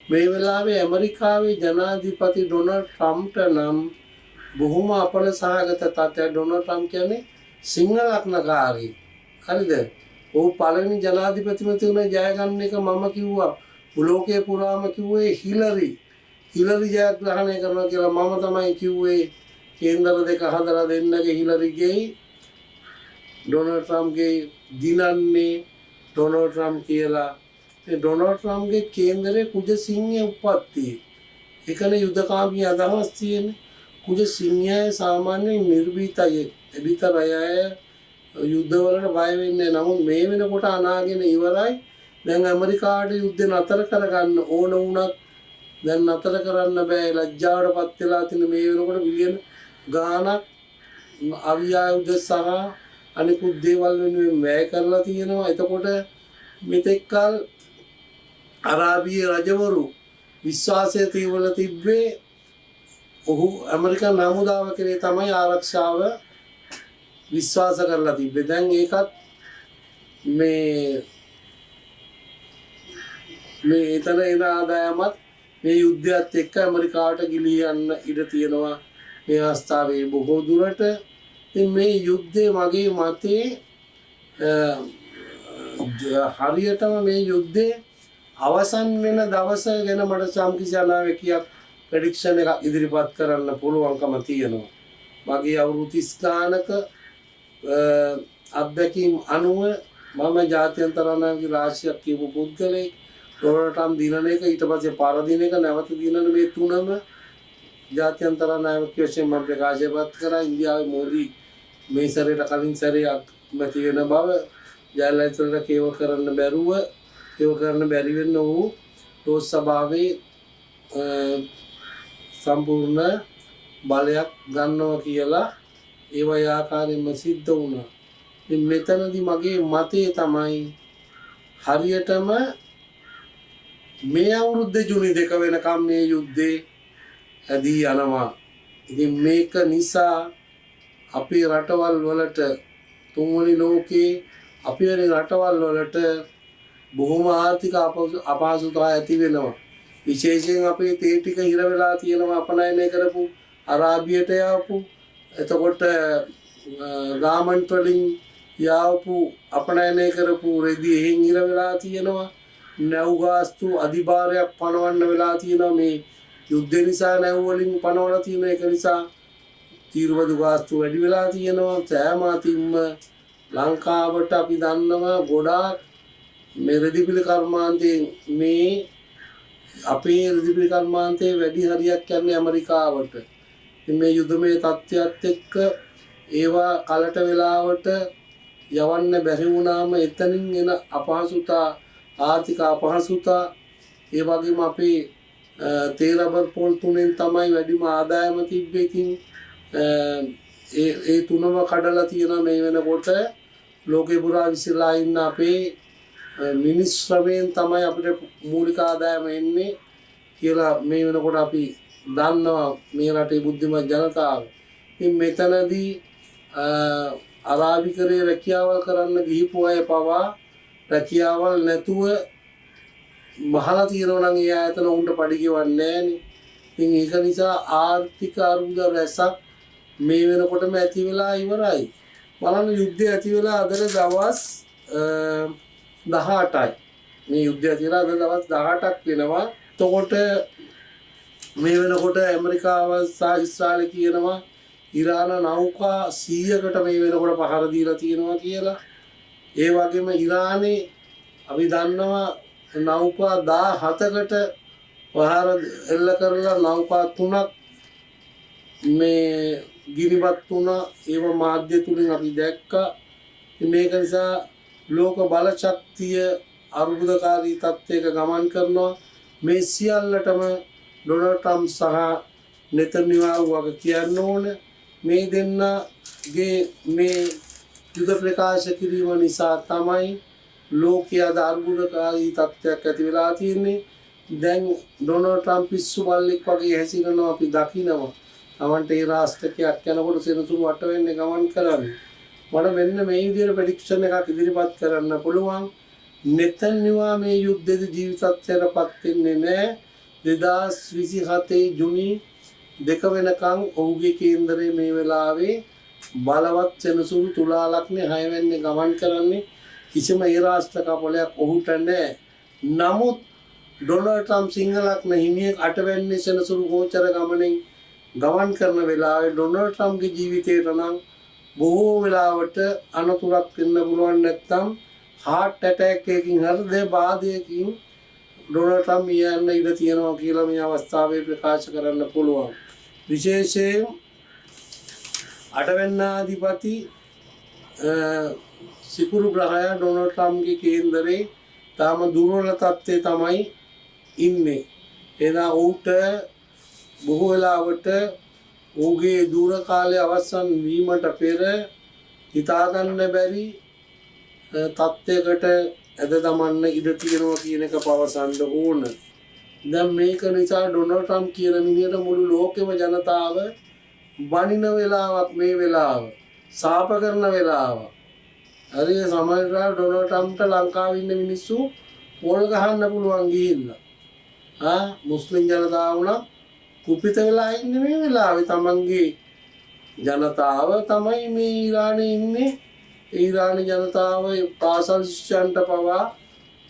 මේ වෙලාවේ ඇමරිකාවේ ජනාධිපති ඩොනල්ඩ් ට්‍රම්ප්ට නම් බොහොම අපල සහගත තත්ත්වයක්. ඩොනල්ඩ් ට්‍රම්ප් කියන්නේ සිංහල ලග්නකාරී. හරිද? ඔහු පළවෙනි ජනාධිපතිතුමා ජය ගන්න එක මම කිව්වා. ලෝකේ පුරාම කිව්වේ හිලරි ජයග්‍රහණය කරනවා කියලා. මම තමයි කිව්වේ කේන්දර දෙක හදලා දෙන්නගේ හිලරිගේ ඩොනල්ඩ් ට්‍රම්ප්ගේ දිනන්නේ ඩොනල්ඩ් ට්‍රම්ප් කියලා. ඒ ඩොනල්ඩ් ට්‍රම්ප්ගේ කේන්දරේ කුජසිංහයේ උප්පත්තිය. ඒකනේ යුදකාමී අදහස් තියෙන්නේ. කුජසිංහය සාමාන්‍යයෙන් නිර්භීතයි. එදිතරය යුද්ධවලට බය වෙන්නේ. නමුත් මේ වෙනකොට අනාගෙන ඉවරයි. දැන් ඇමරිකාට යුද්ධ නතර කරගන්න ඕන වුණත් දැන් නතර කරන්න බෑ. ලැජ්ජාවටපත් වෙලා තියෙන මේ වෙනකොට බිලියන ගාණක් අවියායුධ සහ අනිකුත් දේවල් වෙනුවෙන් වැය කරලා තියෙනවා. එතකොට මෙතෙක්කල් අරාබියේ රජවරු විශ්වාසය තියවලා තිබ්බේ ඔහු ඇමරිකන් හමුදාව කෙරේ තමයි ආරක්ෂාව විශ්වාස කරලා තිබ්බේ. දැන් ඒකත් මේ එතන එන ආදායමත් මේ යුද්ධයත් එක්ක ඇමරිකාවට ගිලී යන්න ඉඩ තියෙනවා මේ අවස්ථාවේ බොහෝ දුරට. ඉතින් මේ යුද්ධේ මගේ මතේ හරියටම මේ යුද්ධේ අවසන් වෙන දවස ගැන මට සම්කිසි අනාවැකියක් ප්‍රෙඩික්ෂන් එකක් ඉදිරිපත් කරන්න පුළුවන්කම තියෙනවා. මගේ අවුරුදු 30 ගානක අත්දැකීම් අනුව මම ජාත්‍යන්තර අනාවැකි රාශියක් කියපු පුද්ගලෙක්. ඩොනල්ඩ් ට්‍රම්ප් දිනන එක, ඊට පස්සේ පරදින එක, නැවත දිනන මේ තුනම ජාත්‍යන්තර අනාවැකි වශයෙන් මම ප්‍රකාශයපත් කරා. ඉන්දියාවේ මෝදි මේ සැරේට කලින් සැරයක් මැති වෙන බව, ජයලලිතට කේවල් කරන්න බැරි වෙන්න වූ ලෝක සභාවේ සම්පූර්ණ බලයක් ගන්නවා කියලා ඒ වගේ ආකාරයෙන්ම සිද්ධ වුණා. ඉතින් මෙතනදී මගේ මතය තමයි හරියටම මේ අවුරුද්දේ ජූනි 2 වෙනකම් මේ යුද්ධේ ඇදී යනවා. ඉතින් මේක නිසා අපේ රටවල් වලට තුන්වෙනි ලෝකේ අපේ රටවල් වලට බොහොම ආර්ථික අපහසුතාව ඇති වෙනවා. විශේෂයෙන් අපේ තේ ටික හිර වෙලා තියෙනවා අපනයනය කරපු අරාබියට යාපු. එතකොට ගාමන්ට් වලින් යාපු අපනයනය කරපු රෙදි එහෙන් හිර වෙලා තියෙනවා. නැව් ගාස්තු අධිභාරයක් පනවන්න වෙලා තියෙනවා. මේ යුද්ධ නිසා නැව් වලින් පනවලා තියෙන එක නිසා තීරුවදු ගාස්තු වැඩි වෙලා තියෙනවා. සෑම අතින්ම ලංකාවට අපි දන්නවා ගොඩාක් මේ රෙදිපිලි කර්මාන්තයෙන් මේ අපේ රෙදිපිලි කර්මාන්තයේ වැඩි හරියක් යන්නේ ඇමරිකාවට. මේ යුද්ධමය තත්ත්වයක් එක්ක ඒවා කලට වෙලාවට යවන්න බැරි වුණාම එතනින් එන අපහසුතා, ආර්ථික අපහසුතා, ඒ වගේම අපේ තේ රබර් පොල් තුනෙන් තමයි වැඩිම ආදායම තිබ්බේ. ඒ තුනම කඩලා තියෙනවා. මේ වෙනකොට ලෝකේ පුරා විසිරලා ඉන්න අපේ මිනිස් ශ්‍රමයෙන් තමයි අපිට මූලික ආදායම එන්නේ කියලා මේ වෙනකොට අපි දන්නවා මේ රටේ බුද්ධිමත් ජනතාව. ඉතින් මෙතනදී අරාබිකරේ රැකියාවල් කරන්න ගිහිපු අය පවා රැකියාවල් නැතුව මහලා තියෙනවා නම් ඒ ආයතන උන්ට පඩි ගෙවන්නේ නැහනේ. ඉතින් ඒක නිසා ආර්ථික අර්බුද රැසක් මේ වෙනකොටම ඇති වෙලා ඉවරයි. බලන්න යුද්ධය ඇති වෙලා අද දවස් 18යි. මේ යුද්ධය ඇති වෙලා අද දවස් 18ක් වෙනවා. එතකොට මේ වෙනකොට ඇමරිකාව සහ ඊශ්‍රායල කියනවා ඉරාන නෞකා 100කට මේ වෙනකොට පහර දීලා තියෙනවා කියලා. ඒ වගේම ඉරානේ අපි දන්නවා නෞකා 17කට පහර එල්ල කරලා නෞකා 3ක් මේ ගිනිබත් වුණා. ඒව මාධ්‍ය තුලින් අපි දැක්කා. මේක නිසා ලෝක බල ශක්තිය අර්බුදකාරී තත්ත්වයක ගමන් කරනවා. මේ සියල්ලටම ඩොනල්ඩ් ට්‍රම්ප් සහ නෙතන්යාහු වගේ කියන්න ඕන. මේ දෙන්නගේ මේ යුද ප්‍රකාශ කිරීම නිසා තමයි ලෝකයේ අර්බුදකාරී තත්ත්වයක් ඇති වෙලා තියෙන්නේ. දැන් ඩොනල්ඩ් ට්‍රම්ප් පිස්සු බල්ලෙක් වගේ හැසිරෙනවා අපි දකිනවා. තමන්ට ඒ රාෂ්ට්‍රයක් යනකොට සෙනසුරු වට වෙන්නේ ගමන් කරන්නේ. මට මෙන්න මේ විදිහට ප්‍රෙඩික්ෂන් එකක් ඉදිරිපත් කරන්න පුළුවන්. නෙතන්යාහු මේ යුද්ධයේ ජීවිතත්වයටපත් වෙන්නේ නැහැ. 2027 ජුනි 2 වෙනකන් ඔහුගේ කේන්දරයේ මේ වෙලාවේ බලවත් සෙනසුරු තුලා ලග්නේ 6 වෙනි ගමන් කරන්නේ කිසිම ඒ රාෂ්ට්‍ර කපලයක් ඔහුට නැහැ. නමුත් ඩොනල්ඩ් ට්‍රම්ප් සිංහලක් නැහිමියෙක් 8 වෙනි සෙනසුරු ගෝචර ගමනෙන් ගමන් කරන වෙලාවේ ඩොනල්ඩ් ට්‍රම්ප්ගේ ජීවිතයට නම් බොහෝ වෙලාවට අනතුරක් වෙන්න පුළුවන්. නැත්නම් heart attack එකකින් හෘද බාධයකින් ඩොනල්ඩ් ට්‍රම්ප් යන්න ඉඩ තියෙනවා කියලා මේ අවස්ථාවේ ප්‍රකාශ කරන්න පුළුවන්. විශේෂයෙන් 8 වෙනි අධිපති සිකුරු ග්‍රහයා ඩොනල්ඩ් ට්‍රම්ප්ගේ කේන්දරේ තාම දුර්වල තත්ත්වයේ තමයි ඉන්නේ. එදා ඌට බොහෝ වෙලාවට ඌගේ දුර කාලය අවසන් වීමට පෙර හිතා ගන්න බැරි තත්ත්වයකට ඇද දමන්න ඉඩ තියෙනවා කියන එක පවසන්න ඕන. දැන් මේක නිසා ඩොනල්ඩ් ට්‍රම්ප් කියන මිනිහට මුළු ලෝකෙම ජනතාව බනින වෙලාවක් මේ වෙලාව. සාප කරන වෙලාව. හරි සමහරවිට ඩොනල්ඩ් ට්‍රම්ප්ට ලංකාවේ ඉන්න මිනිස්සු පොල් ගහන්න පුළුවන් ගිහිල්ලා. මුස්ලිම් ජනතාව උනා කුපිත වෙලා ඉන්නේ මේ වෙලාවේ. තමන්ගේ ජනතාව තමයි මේ ඊරානයේ ඉන්නේ. ඊරානි ජනතාව පාසල් ශිෂ්‍යයන්ට පවා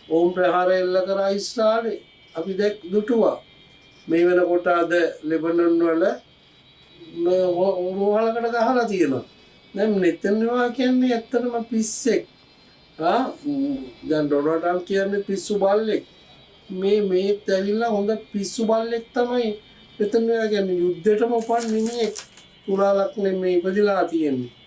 ඕම් ප්‍රහාර එල්ල කරා ඉස්රාලේ. අපි දුටුවා. මේ වෙනකොට අද ලෙබනන් වල රෝහලකට ගහලා තියෙනවා. දැන් නෙතන්යාහු කියන්නේ ඇත්තටම පිස්සෙක්. දැන් ඩොනල්ඩ් ට්‍රම්ප් කියන්නේ පිස්සු බල්ලෙක්. මේත් ඇවිල්ලා හොඳ පිස්සු බල්ලෙක් තමයි. නෙතන්යාහු කියන්නේ යුද්ධෙටම උපන් මිනිහෙක්. තුලා ලග්නේ මේ ඉපදිලා තියෙන්නේ.